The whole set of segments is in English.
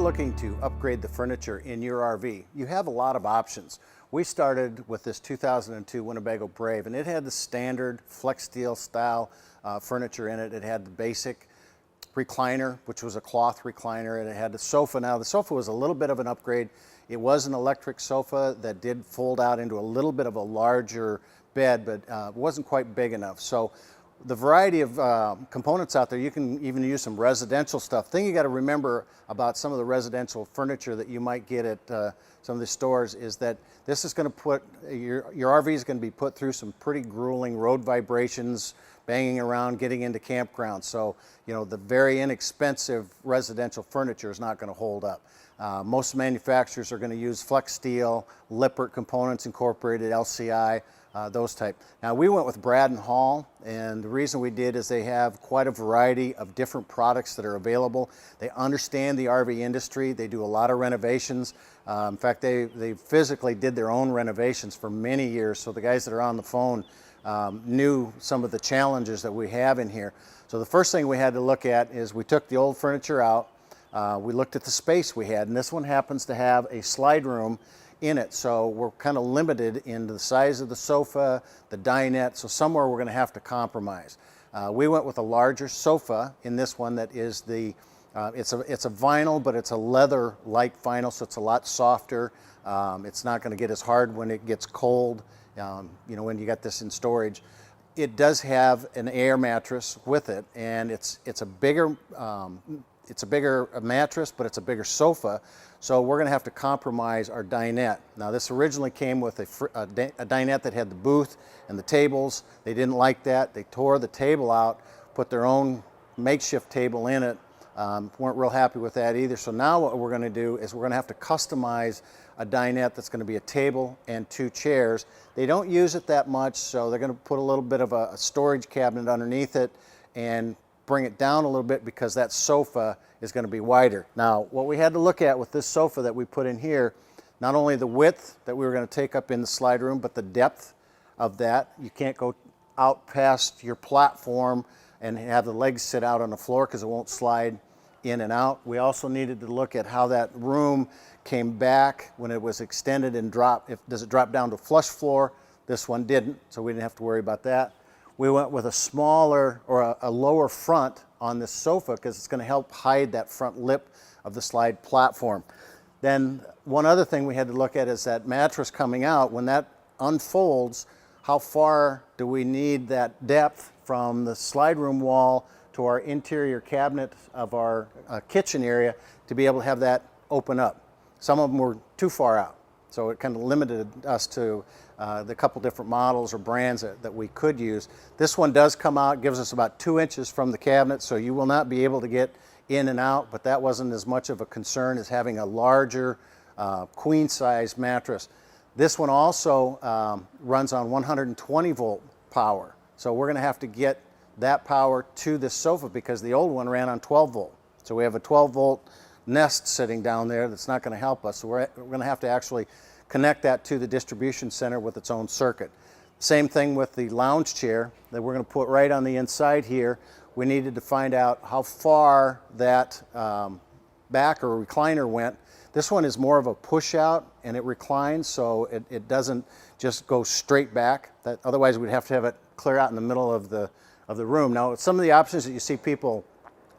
looking to upgrade the furniture in your RV, you have a lot of options. We started with this 2002 Winnebago Brave, and it had the standard flex steel style furniture in it. It had the basic recliner, which was a cloth recliner, and it had the sofa. Now the sofa was a little bit of an upgrade. It was an electric sofa that did fold out into a little bit of a larger bed, but it wasn't quite big enough. So the variety of components out there, you can even use some residential stuff. Thing you got to remember about some of the residential furniture that you might get at some of the stores is that this is going to put, your RV is going to be put through some pretty grueling road vibrations, banging around, getting into campgrounds. So, you know, the very inexpensive residential furniture is not going to hold up. Most manufacturers are going to use flex steel, Lippert components incorporated, LCI, those type. Now we went with Brice and Hall, and the reason we did is they have quite a variety of different products that are available. They understand the RV industry. They do a lot of renovations. In fact, they physically did their own renovations for many years, so the guys that are on the phone knew some of the challenges that we have in here. So the first thing we had to look at is we took the old furniture out. We looked at the space we had, and this one happens to have a slide room in it, so we're kind of limited in the size of the sofa, the dinette, so somewhere we're going to have to compromise. We went with a larger sofa in this one that is the, it's a vinyl, but it's a leather-like vinyl, so it's a lot softer. It's not going to get as hard when it gets cold, you know, when you got this in storage. It does have an air mattress with it, and it's a bigger mattress, but it's a bigger sofa, so we're going to have to compromise our dinette. Now this originally came with a dinette that had the booth and the tables. They didn't like that. They tore the table out, put their own makeshift table in it. Weren't real happy with that either. So now what we're going to do is we're going to have to customize a dinette that's going to be a table and 2 chairs. They don't use it that much, so they're going to put a little bit of a storage cabinet underneath it and bring it down a little bit because that sofa is going to be wider. Now, what we had to look at with this sofa that we put in here, not only the width that we were going to take up in the slide room, but the depth of that. You can't go out past your platform and have the legs sit out on the floor because it won't slide in and out. We also needed to look at how that room came back when it was extended and dropped. Does it drop down to flush floor? This one didn't, so we didn't have to worry about that. We went with a smaller or a lower front on this sofa because it's going to help hide that front lip of the slide platform. Then one other thing we had to look at is that mattress coming out. When that unfolds, how far do we need that depth from the slide room wall to our interior cabinet of our kitchen area to be able to have that open up? Some of them were too far out, so it kind of limited us to the couple different models or brands that we could use. This one does come out, gives us about 2 inches from the cabinet, so you will not be able to get in and out, but that wasn't as much of a concern as having a larger queen size mattress. This one also runs on 120 volt power, so we're going to have to get that power to this sofa because the old one ran on 12 volt. So we have a 12 volt nest sitting down there that's not going to help us, so we're going to have to actually connect that to the distribution center with its own circuit. Same thing with the lounge chair that we're going to put right on the inside here. We needed to find out how far that back or recliner went. This one is more of a push out and it reclines, so it doesn't just go straight back. Otherwise we'd have to have it clear out in the middle of the room. Now some of the options that you see people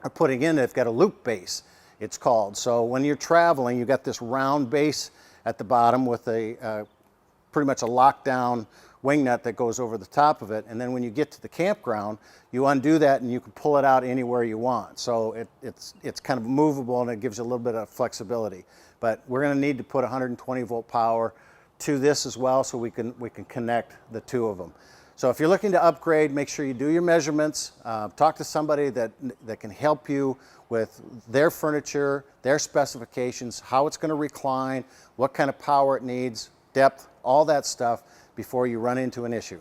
are putting in, they've got a loop base, it's called. So when you're traveling, you've got this round base at the bottom with a pretty much a lockdown wing nut that goes over the top of it, and then when you get to the campground you undo that and you can pull it out anywhere you want. So it's kind of movable and it gives you a little bit of flexibility. But we're going to need to put 120 volt power to this as well so we can connect the two of them. So if you're looking to upgrade, make sure you do your measurements, talk to somebody that can help you with their furniture, their specifications, how it's going to recline, what kind of power it needs, depth, all that stuff before you run into an issue.